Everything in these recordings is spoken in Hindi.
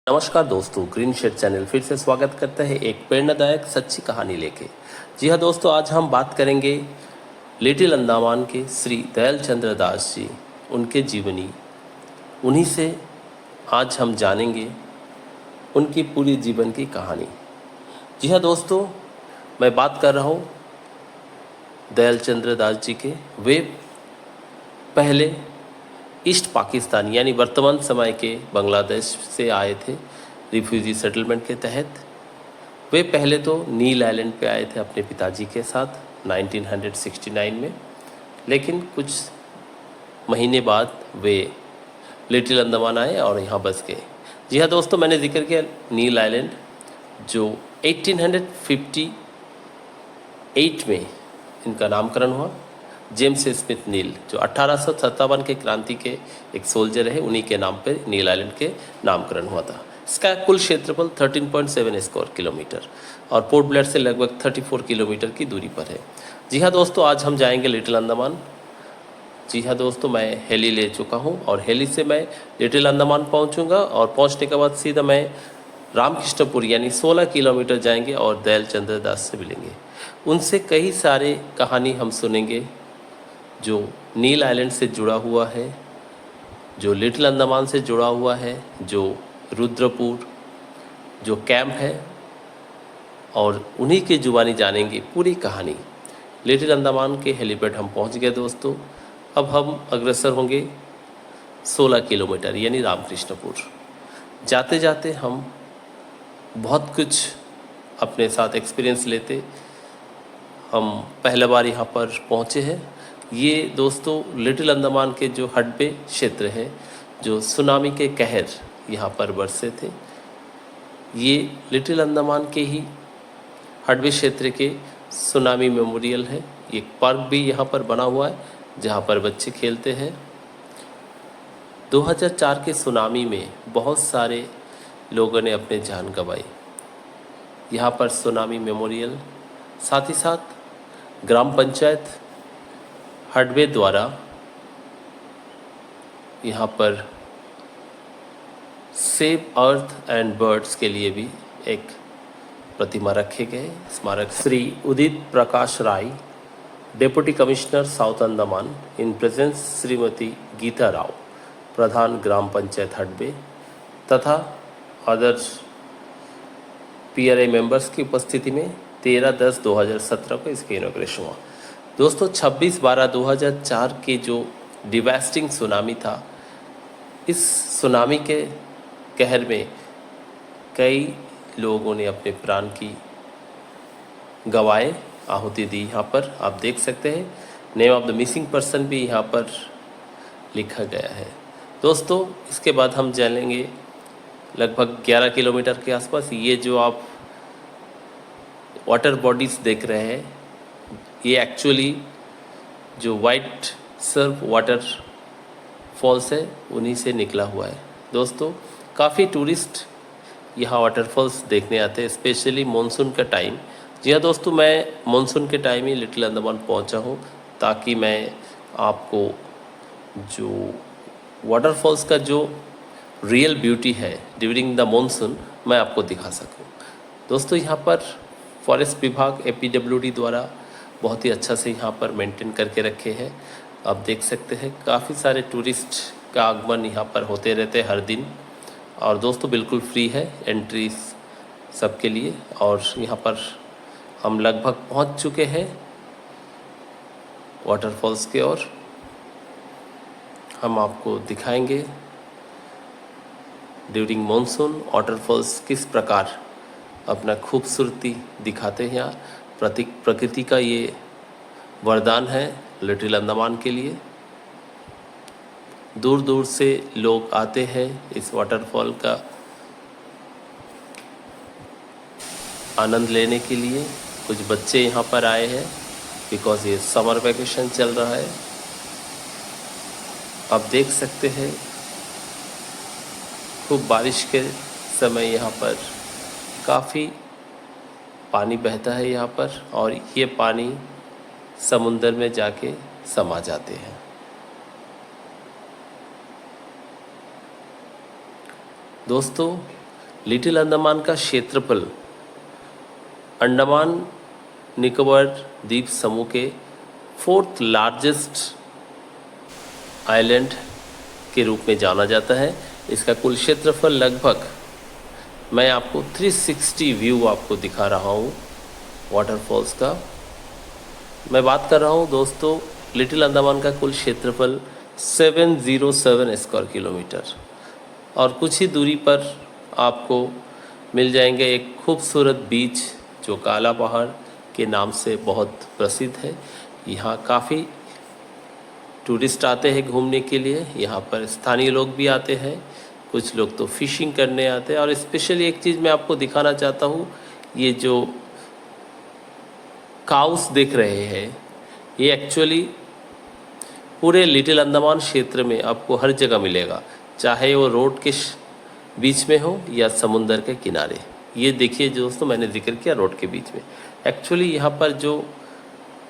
नमस्कार दोस्तों, ग्रीन शेड चैनल फिर से स्वागत करते हैं एक प्रेरणादायक सच्ची कहानी लेके। जी हाँ दोस्तों, आज हम बात करेंगे लिटिल अंडमान के श्री दयाल चंद्र दास जी, उनके जीवनी। उन्हीं से आज हम जानेंगे उनकी पूरी जीवन की कहानी। जी हाँ दोस्तों, मैं बात कर रहा हूँ दयाल चंद्र दास जी के। वे पहले ईस्ट पाकिस्तान यानी वर्तमान समय के बांग्लादेश से आए थे रिफ्यूजी सेटलमेंट के तहत। वे पहले तो नील आइलैंड पे आए थे अपने पिताजी के साथ 1969 में, लेकिन कुछ महीने बाद वे लिटिल अंडमान आए और यहाँ बस गए। जी हाँ दोस्तों, मैंने जिक्र किया नील आइलैंड, जो 1858 में इनका नामकरण हुआ। जेम्स स्मिथ नील, जो 1857 के क्रांति के एक सोल्जर है, उन्हीं के नाम पर नील आइलैंड के नामकरण हुआ था। इसका कुल क्षेत्रफल 13.7 स्क्वायर किलोमीटर और पोर्ट ब्लेयर से लगभग 34 किलोमीटर की दूरी पर है। जी हाँ दोस्तों, आज हम जाएंगे लिटिल अंडमान। जी हाँ दोस्तों, मैं हेली ले चुका हूँ और हेली से मैं लिटिल अंडमान पहुँचूँगा और पहुँचने के बाद सीधा मैं रामकृष्णपुर यानी 16 किलोमीटर जाएंगे और दयाल चंद्र दास से मिलेंगे। उनसे कई सारे कहानी हम सुनेंगे जो नील आइलैंड से जुड़ा हुआ है, जो लिटिल अंडमान से जुड़ा हुआ है, जो रुद्रपुर जो कैंप है, और उन्हीं के जुबानी जानेंगे पूरी कहानी। लिटिल अंडमान के हेलीपैड हम पहुंच गए दोस्तों। अब हम अग्रसर होंगे 16 किलोमीटर यानी रामकृष्णपुर। जाते जाते हम बहुत कुछ अपने साथ एक्सपीरियंस लेते। हम पहला बार यहाँ पर पहुँचे हैं। ये दोस्तों लिटिल अंडमान के जो हडबे क्षेत्र है, जो सुनामी के कहर यहाँ पर बरसे थे, ये लिटिल अंडमान के ही हडबे क्षेत्र के सुनामी मेमोरियल है। एक पार्क भी यहाँ पर बना हुआ है जहाँ पर बच्चे खेलते हैं। 2004 के सुनामी में बहुत सारे लोगों ने अपने जान गंवाई। यहाँ पर सुनामी मेमोरियल, साथ ही साथ ग्राम पंचायत हडबे द्वारा यहाँ पर सेव अर्थ एंड बर्ड्स के लिए भी एक प्रतिमा रखे गए स्मारक। Shri Udit Prakash Rai, deputy commissioner south Andaman, in presence Shrimati Geeta Rao, प्रधान ग्राम पंचायत हडबे, तथा अदर्स PRA मेंबर्स की उपस्थिति में 13/10/2017 को इसका इनॉग्रेशन हुआ। दोस्तों 26/12/2004 के जो डिवास्टिंग सुनामी था, इस सुनामी के कहर में कई लोगों ने अपने प्राण की गवाए, आहुति दी। यहाँ पर आप देख सकते हैं name of the missing person भी यहाँ पर लिखा गया है। दोस्तों इसके बाद हम चलेंगे लगभग 11 किलोमीटर के आसपास। ये जो आप वाटर बॉडीज़ देख रहे हैं, ये एक्चुअली जो वाइट सर्फ वाटर फॉल्स है, उन्हीं से निकला हुआ है। दोस्तों काफ़ी टूरिस्ट यहाँ वाटरफॉल्स देखने आते हैं, स्पेशली मानसून का टाइम। जी हाँ दोस्तों, मैं मानसून के टाइम ही लिटिल अंडमान पहुँचा हूँ ताकि मैं आपको जो वाटरफॉल्स का जो रियल ब्यूटी है ड्यूरिंग द मानसून मैं आपको दिखा सकूं। दोस्तों यहाँ पर फॉरेस्ट विभाग APWD द्वारा बहुत ही अच्छा से यहाँ पर मेंटेन करके रखे हैं। आप देख सकते हैं काफ़ी सारे टूरिस्ट का आगमन यहाँ पर होते रहते हैं हर दिन। और दोस्तों बिल्कुल फ्री है एंट्री सबके लिए। और यहाँ पर हम लगभग पहुँच चुके हैं वाटरफॉल्स के ओर। हम आपको दिखाएंगे ड्यूरिंग मानसून वाटरफॉल्स किस प्रकार अपना खूबसूरती दिखाते हैं। यहाँ प्रकृति का ये वरदान है लिटिल अंडमान के लिए। दूर दूर से लोग आते हैं इस वाटरफॉल का आनंद लेने के लिए। कुछ बच्चे यहाँ पर आए हैं बिकॉज़ ये समर वैकेशन चल रहा है। आप देख सकते हैं खूब बारिश के समय यहाँ पर काफ़ी पानी बहता है यहाँ पर, और ये पानी समुंदर में जाके समा जाते हैं। दोस्तों लिटिल अंडमान का क्षेत्रफल अंडमान निकोबार द्वीप समूह के 4th लार्जेस्ट आइलैंड के रूप में जाना जाता है। इसका कुल क्षेत्रफल लगभग, मैं आपको 360 व्यू आपको दिखा रहा हूँ वाटरफॉल्स का। मैं बात कर रहा हूँ दोस्तों, लिटिल अंडमान का कुल क्षेत्रफल 707 स्क्वायर किलोमीटर, और कुछ ही दूरी पर आपको मिल जाएंगे एक खूबसूरत बीच जो काला पहाड़ के नाम से बहुत प्रसिद्ध है। यहाँ काफ़ी टूरिस्ट आते हैं घूमने के लिए, यहाँ पर स्थानीय लोग भी आते हैं, कुछ लोग तो फिशिंग करने आते हैं। और स्पेशली एक चीज़ मैं आपको दिखाना चाहता हूँ, ये जो काउस दिख रहे हैं, ये एक्चुअली पूरे लिटिल अंडमान क्षेत्र में आपको हर जगह मिलेगा, चाहे वो रोड के बीच में हो या समुंदर के किनारे। ये देखिए दोस्तों, मैंने जिक्र किया रोड के बीच में। एक्चुअली यहाँ पर जो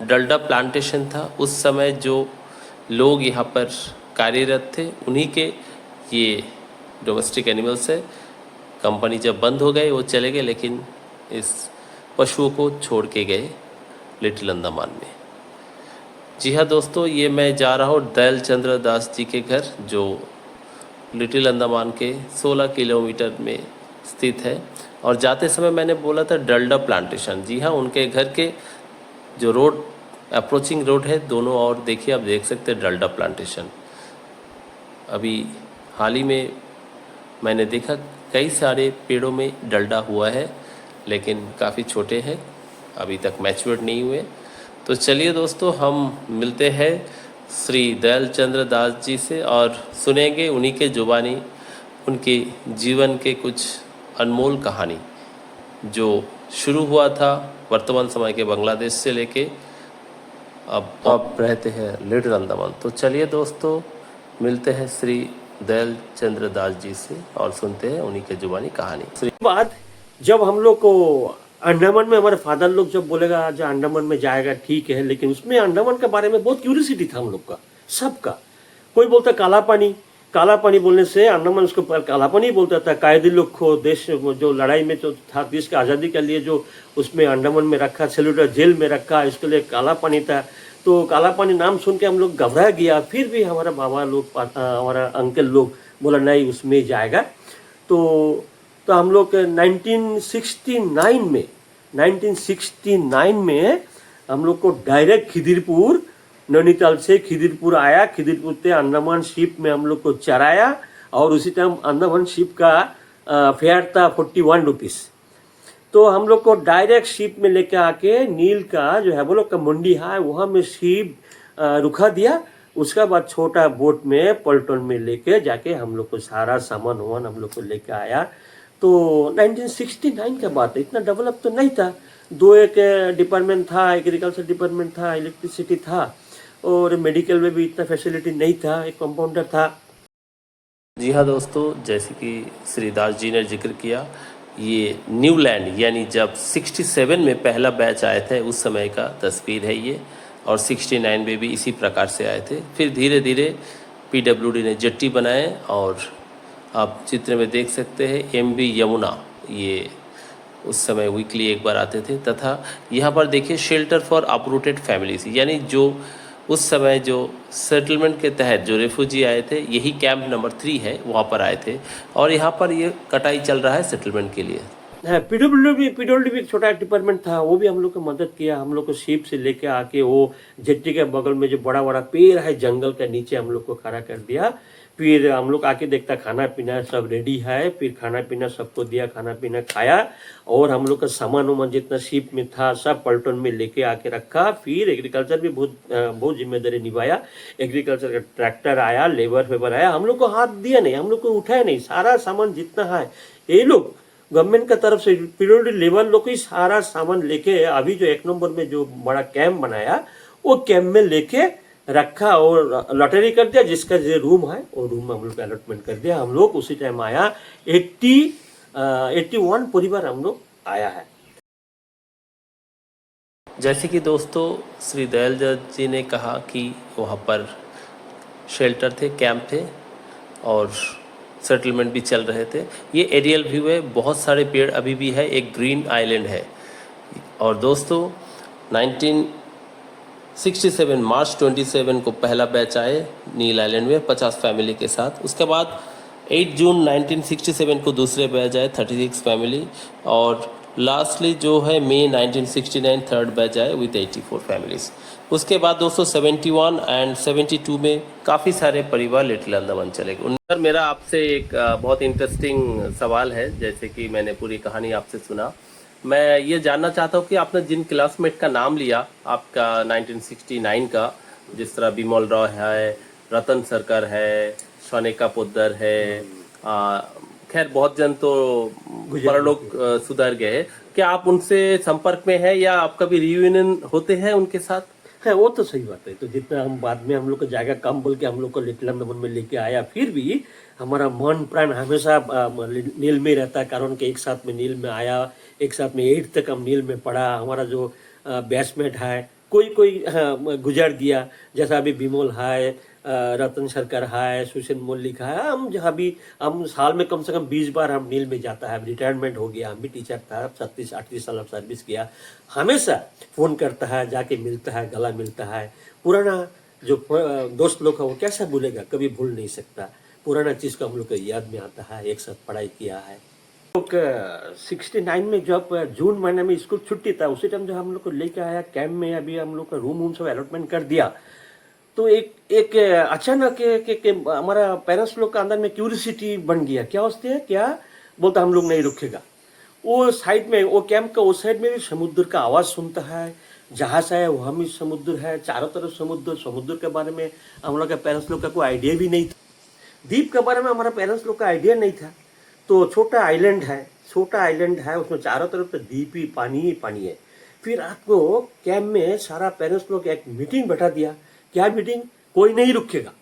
डलडा प्लांटेशन था, उस समय जो लोग यहाँ पर कार्यरत थे, उन्हीं के ये डोमेस्टिक एनिमल्स है। कंपनी जब बंद हो गए वो चले गए, लेकिन इस पशुओं को छोड़ के गए लिटिल अंडमान में। जी हाँ दोस्तों, ये मैं जा रहा हूँ दयाल चंद्र दास जी के घर, जो लिटिल अंडमान के 16 किलोमीटर में स्थित है। और जाते समय मैंने बोला था डलडा प्लांटेशन, जी हाँ, उनके घर के जो रोड अप्रोचिंग रोड है, दोनों ओर देखिए, आप देख सकते हैं डलडा प्लांटेशन। अभी हाल ही में मैंने देखा कई सारे पेड़ों में डलडा हुआ है, लेकिन काफ़ी छोटे हैं, अभी तक मैच्योर नहीं हुए। तो चलिए दोस्तों, हम मिलते हैं श्री दयाल चंद्र दास जी से और सुनेंगे उन्हीं के जुबानी उनके जीवन के कुछ अनमोल कहानी, जो शुरू हुआ था वर्तमान समय के बांग्लादेश से लेके अब रहते हैं लिटिल अंडमान। तो चलिए दोस्तों, मिलते हैं श्री दयाल चंद्र दास जी से और सुनते हैं उन्हीं के जुबानी कहानी। बात जब हम लोग को अंडमान में, हमारे फादर लोग जब बोलेगा जो अंडमान में जाएगा ठीक है, लेकिन उसमें अंडमान के बारे में बहुत क्यूरियोसिटी था हम लोग का, सबका। कोई बोलता काला पानी, काला पानी बोलने से अंडमान उसको काला पानी बोलता था। कायदी लोग को देश जो लड़ाई में जो था, देश की आज़ादी के लिए जो उसमें अंडमान में रखा, सेल्यूलर जेल में रखा, इसके लिए काला पानी था। तो काला पानी नाम सुन के हम लोग घबरा गया। फिर भी हमारा बाबा लोग, हमारा अंकल लोग बोला नहीं उसमें जाएगा। तो हम लोग 1969 में हम लोग को डायरेक्ट खिदिरपुर, नैनीताल से खिदिरपुर आया। खिदिरपुर से अंडमान शिप में हम लोग को चराया, और उसी टाइम अंडमान शिप का फेयर था 41 रुपीज़। तो हम लोग को डायरेक्ट शिप में लेके आके नील का जो है वो लोग का मंडी है, वहाँ में शिप रुका दिया। उसका बाद छोटा बोट में पल्टन में लेके जाके हम लोग को सारा सामान वामान हम लोग को लेके आया। तो 1969 का बात है, इतना डेवलप तो नहीं था। एक डिपार्टमेंट था, एग्रीकल्चर डिपार्टमेंट था, इलेक्ट्रिसिटी था, और मेडिकल में भी इतना फैसिलिटी नहीं था, एक कंपाउंडर था। जी हाँ दोस्तों, जैसे कि श्री दास जी ने जिक्र किया, ये न्यूलैंड यानी जब 67 में पहला बैच आए थे उस समय का तस्वीर है ये, और 69 में भी इसी प्रकार से आए थे। फिर धीरे धीरे PWD ने जेट्टी बनाए, और आप चित्र में देख सकते हैं MV यमुना, ये उस समय वीकली एक बार आते थे। तथा यहाँ पर देखिए शेल्टर फॉर अपरूटेड फैमिलीज, यानी जो उस समय जो सेटलमेंट के तहत जो रेफ्यूजी आए थे, यही कैंप नंबर 3 है, वहाँ पर आए थे। और यहाँ पर ये कटाई चल रहा है सेटलमेंट के लिए। PWD भी एक छोटा डिपार्टमेंट था, वो भी हम लोग को मदद किया। हम लोग को शिप से लेके आके वो जेट्टी के बगल में जो बड़ा बड़ा पेड़ है जंगल के नीचे हम लोग को खड़ा कर दिया। फिर हम लोग आके देखता खाना पीना सब रेडी है, फिर खाना पीना सबको दिया, खाना पीना खाया, और हम लोग का सामान वामान जितना शिप में था सब पल्टन में लेके आके रखा। फिर एग्रीकल्चर भी बहुत जिम्मेदारी निभाया। एग्रीकल्चर का ट्रैक्टर आया, लेबर फेबर आया, हम लोग को हाथ दिया नहीं, हम लोग को उठाया नहीं। सारा सामान जितना है ये लोग गवर्नमेंट का तरफ से PWD लेबर लोग ही सारा सामान लेके, अभी जो 1 नंबर में जो बड़ा कैंप बनाया वो कैंप में लेके रखा, और लॉटरी कर दिया। जिसका जो रूम है वो रूम में हम लोग अलॉटमेंट कर दिया। हम लोग उसी टाइम आया 81 परिवार हम लोग आया है। जैसे कि दोस्तों श्री दयाल जी ने कहा कि वहाँ पर शेल्टर थे, कैंप थे, और सेटलमेंट भी चल रहे थे। ये एरियल व्यू है, बहुत सारे पेड़ अभी भी है, एक ग्रीन आइलैंड है। और दोस्तों 1967 मार्च 27 को पहला बैच आए नील आइलैंड में 50 फैमिली के साथ। उसके बाद 8 जून 1967 को दूसरे बैच आए 36 फैमिली, और लास्टली जो है मई 1969 थर्ड बैच आए विथ 84 फैमिलीज। उसके बाद दोस्तों 71 एंड 72 में काफ़ी सारे परिवार लिटिल अंडमान चले गए। सर मेरा आपसे एक बहुत इंटरेस्टिंग सवाल है, जैसे कि मैंने पूरी कहानी आपसे सुना, मैं ये जानना चाहता हूँ कि आपने जिन क्लासमेट का नाम लिया आपका 1969 का, जिस तरह बिमल राव है, रतन सरकार है, सोनेका पोद्दार है, खैर बहुत जन तो परलोक सुधर गए, क्या आप उनसे संपर्क में है या आप कभी रियूनियन होते हैं उनके साथ? है वो तो सही बात है। तो जितना हम बाद में हम लोग को जगह कम बोल के हम लोग को लिटिल अंडमान में लेके आया, फिर भी हमारा मन प्राण हमेशा नील में रहता है। कारण कि एक साथ में नील में आया, एक साथ में 8 तक हम नील में पढ़ा। हमारा जो बैचमेट है कोई कोई गुजर दिया, जैसा अभी बिमल है, रतन सरकार है, सुशन मल्लिक है। हम जहाँ भी हम साल में कम से कम 20 बार हम नील में जाता है। रिटायरमेंट हो गया, हम भी टीचर था, 37-38 साल सर्विस किया। हमेशा फ़ोन करता है, जाके मिलता है, गला मिलता है। पुराना जो दोस्त लोग है वो कैसा भूलेगा, कभी भूल नहीं सकता। पुराना चीज़ को हम लोग को याद में आता है, एक साथ पढ़ाई किया है। 69 में जब जून महीने में स्कूल छुट्टी था, उसी टाइम जब हम लोग को लेके आया कैंप में, अभी हम लोग का रूम सब अलॉटमेंट कर दिया। तो एक अचानक के हमारा पेरेंट्स लोग का अंदर में क्यूरियोसिटी बन गया, क्या होते हैं, क्या बोलता हम लोग नहीं रुकेगा। वो साइड में, वो कैंप का उस साइड में भी समुद्र का आवाज़ सुनता है, जहाँ से है वहाँ भी समुद्र है, चारों तरफ समुद्र। समुद्र के बारे में हम लोग के पेरेंट्स लोग का कोई आइडिया भी नहीं था। द्वीप के बारे में हमारा पेरेंट्स लोग का आइडिया नहीं था। तो छोटा आइलैंड है, उसमें चारों तरफ तो द्वीप ही पानी है। फिर आपको कैंप में सारा पेरेंट्स लोग एक मीटिंग बैठा दिया। क्या मीटिंग? कोई नहीं रुकेगा।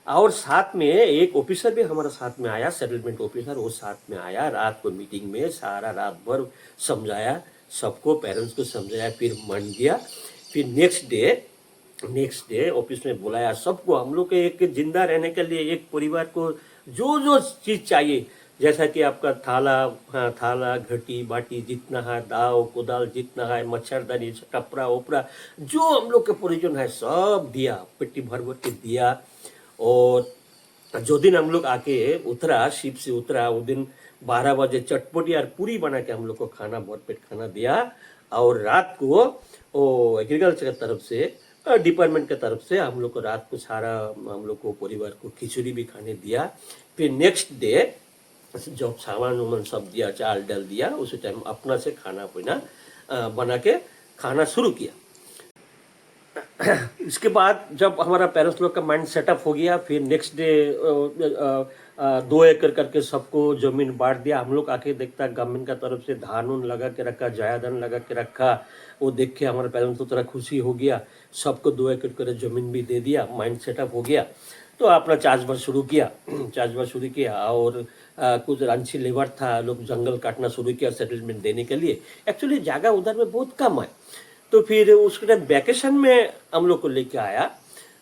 और साथ में एक ऑफिसर भी हमारा साथ में आया, सेटलमेंट ऑफिसर, वो साथ में आया। रात को मीटिंग में सारा रात भर समझाया सबको, पेरेंट्स को समझाया, फिर मान गया। फिर नेक्स्ट डे ऑफिस में बुलाया सबको। हम लोग के एक जिंदा रहने के लिए एक परिवार को जो जो चीज़ चाहिए, जैसा कि आपका थाला घटी बाटी जितना है, दाव कोदाल जितना है, मच्छरदानी, कपड़ा ओपड़ा, जो हम लोग के प्रयोजन है सब दिया, पेटी भर भर के दिया। और जो दिन हम लोग आके उतरा, शिप से उतरा, वो दिन 12 बजे चटपटी और पूरी बना के हम लोग को खाना, भरपेट खाना दिया। और रात को वो एग्रीकल्चर की तरफ से, डिपार्टमेंट की तरफ से हम लोग को रात को सारा हम लोग को परिवार को खिचड़ी भी खाने दिया। फिर नेक्स्ट डे जब सामान उमान सब दिया, चाल डाल दिया, उसी टाइम अपना से खाना पीना बना के खाना शुरू किया। इसके बाद जब हमारा पेरेंट्स लोग का माइंड सेटअप हो गया, फिर नेक्स्ट डे 2 एकड़ करके सबको जमीन बांट दिया। हम लोग आके देखता गवर्नमेंट का तरफ से धान उन लगा के रखा, जायदान लगा के रखा। वो देख के हमारे पेरेंट्स को थोड़ा खुशी हो गया, सबको 2 एकड़ कर जमीन भी दे दिया। माइंड सेटअप हो गया तो अपना चार्जबार शुरू किया। और कुछ रांची लेबर था, लोग जंगल काटना शुरू किया सेटलमेंट देने के लिए। एक्चुअली जगह उधर में बहुत कम है। तो फिर उसके टाइम वैकेशन में हम लोग को लेके आया।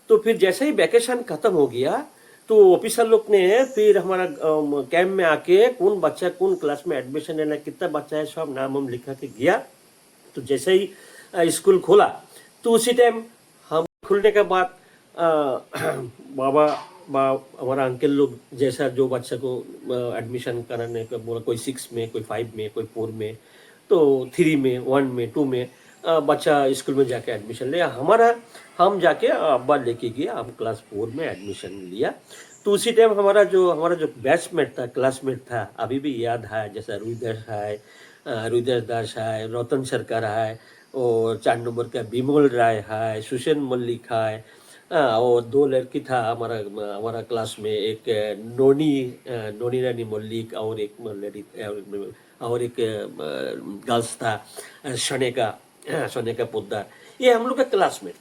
तो फिर जैसे ही वैकेशन खत्म हो गया तो ऑफिसर लोग ने फिर हमारा कैंप में आके कौन बच्चा कौन क्लास में एडमिशन लेना, कितना बच्चा है, सब नाम हम लिखा के गया। तो जैसे ही स्कूल खोला तो उसी टाइम हम खुलने के बाद हमारा अंकल लोग जैसा जो बच्चा को एडमिशन कराने का बोला, कोई 6 में, कोई 5 में, कोई 4 में, तो 3 में, 1 में, 2 में बच्चा स्कूल में जाके एडमिशन लिया। हम जाके अब्बा लेके गया, हम क्लास 4 में एडमिशन लिया। तो उसी टाइम हमारा जो बैचमेट था, क्लासमेट था, अभी भी याद है, जैसा रुद्र दास है, रतन सरकार है, और 4 नंबर का बिमल राय है, सुशन मल्लिक है। और 2 लड़की था हमारा क्लास में, एक नोनी रानी मल्लिक, और एक लेडी और एक गर्ल्स था सोनेका पोद्दार। ये हम लोग का क्लासमेट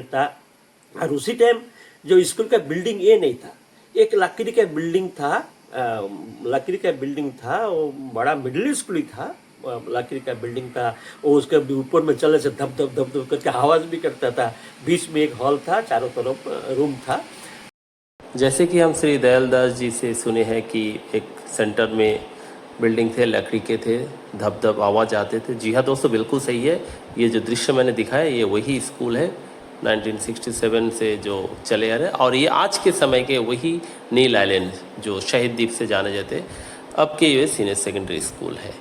था। और उसी टाइम जो स्कूल का बिल्डिंग ये नहीं था, एक लकड़ी का बिल्डिंग था। वो बड़ा मिडिल स्कूल ही था, लकड़ी का बिल्डिंग था। वो उसके ऊपर में चलने से धप धप करके आवाज़ भी करता था। बीच में एक हॉल था, चारों तरफ रूम था। जैसे कि हम श्री दयालदास जी से सुने हैं कि एक सेंटर में बिल्डिंग थे, लकड़ी के थे, धप धप आवाज़ आते थे। जी हाँ दोस्तों, बिल्कुल सही है। ये जो दृश्य मैंने दिखाया ये वही स्कूल है 1967 से जो चले आ रहे, और ये आज के समय के वही नील आइलैंड जो शहीद द्वीप से जाने जाते अब के ये सीनियर सेकेंडरी स्कूल है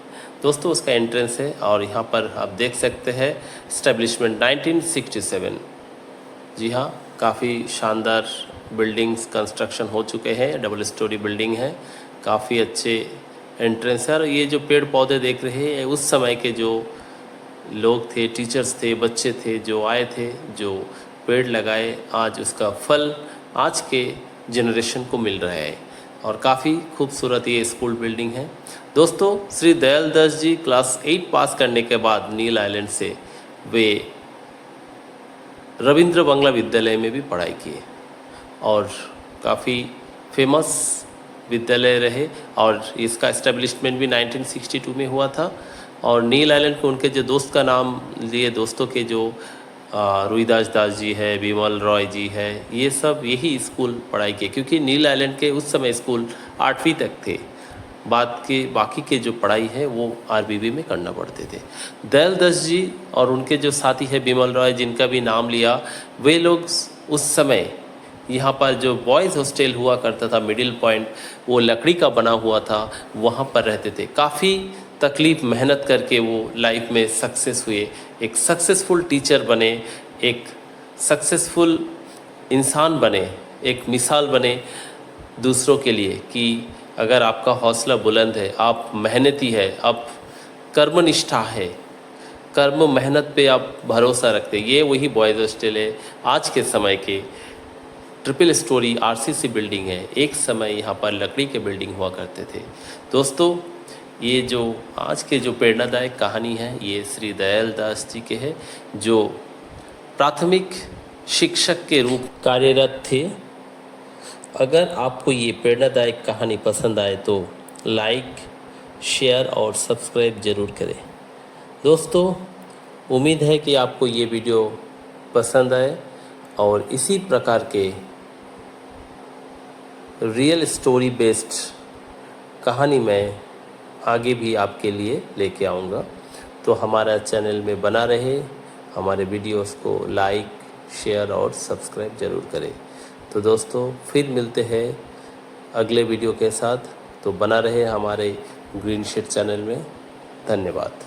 दोस्तों। उसका एंट्रेंस है और यहाँ पर आप देख सकते हैं इस्टेब्लिशमेंट 1967। जी हाँ, काफ़ी शानदार बिल्डिंग्स कंस्ट्रक्शन हो चुके हैं, डबल स्टोरी बिल्डिंग है, काफ़ी अच्छे एंट्रेंस है। और ये जो पेड़ पौधे देख रहे हैं उस समय के जो लोग थे, टीचर्स थे, बच्चे थे जो आए थे, जो पेड़ लगाए, आज उसका फल आज के जनरेशन को मिल रहा है और काफ़ी खूबसूरत ये स्कूल बिल्डिंग है दोस्तों। श्री दयालदास जी क्लास 8 पास करने के बाद नील आइलैंड से वे रविंद्र बंगला विद्यालय में भी पढ़ाई किए और काफ़ी फेमस विद्यालय रहे और इसका इस्टेब्लिशमेंट भी 1962 में हुआ था। और नील आइलैंड को उनके जो दोस्त का नाम लिए, दोस्तों के जो रुईदास दास जी है, बिमल रॉय जी है, ये सब यही स्कूल पढ़ाई किए क्योंकि नील आइलैंड के उस समय स्कूल 8वीं तक थे, बाकी के जो पढ़ाई है वो आरबीबी में करना पड़ते थे। दयालदास जी और उनके जो साथी है बिमल रॉय जिनका भी नाम लिया, वे लोग उस समय यहाँ पर जो बॉयज़ हॉस्टल हुआ करता था मिडिल पॉइंट, वो लकड़ी का बना हुआ था, वहाँ पर रहते थे। काफ़ी तकलीफ़ मेहनत करके वो लाइफ में सक्सेस हुए, एक सक्सेसफुल टीचर बने, एक सक्सेसफुल इंसान बने, एक मिसाल बने दूसरों के लिए कि अगर आपका हौसला बुलंद है, आप मेहनती है, आप कर्मनिष्ठा है, कर्म मेहनत पे आप भरोसा रखते, ये वही बॉयज़ हॉस्टल है। आज के समय के ट्रिपल स्टोरी आरसीसी बिल्डिंग है, एक समय यहाँ पर लकड़ी के बिल्डिंग हुआ करते थे दोस्तों। ये जो आज के जो प्रेरणादायक कहानी है ये श्री दयालदास जी के है जो प्राथमिक शिक्षक के रूप कार्यरत थे। अगर आपको ये प्रेरणादायक कहानी पसंद आए तो लाइक, शेयर और सब्सक्राइब ज़रूर करें दोस्तों। उम्मीद है कि आपको ये वीडियो पसंद आए और इसी प्रकार के रियल स्टोरी बेस्ड कहानी मैं आगे भी आपके लिए लेके आऊँगा। तो हमारा चैनल में बना रहे, हमारे वीडियोस को लाइक, शेयर और सब्सक्राइब ज़रूर करें। तो दोस्तों फिर मिलते हैं अगले वीडियो के साथ, तो बना रहे हमारे ग्रीन शेड चैनल में। धन्यवाद।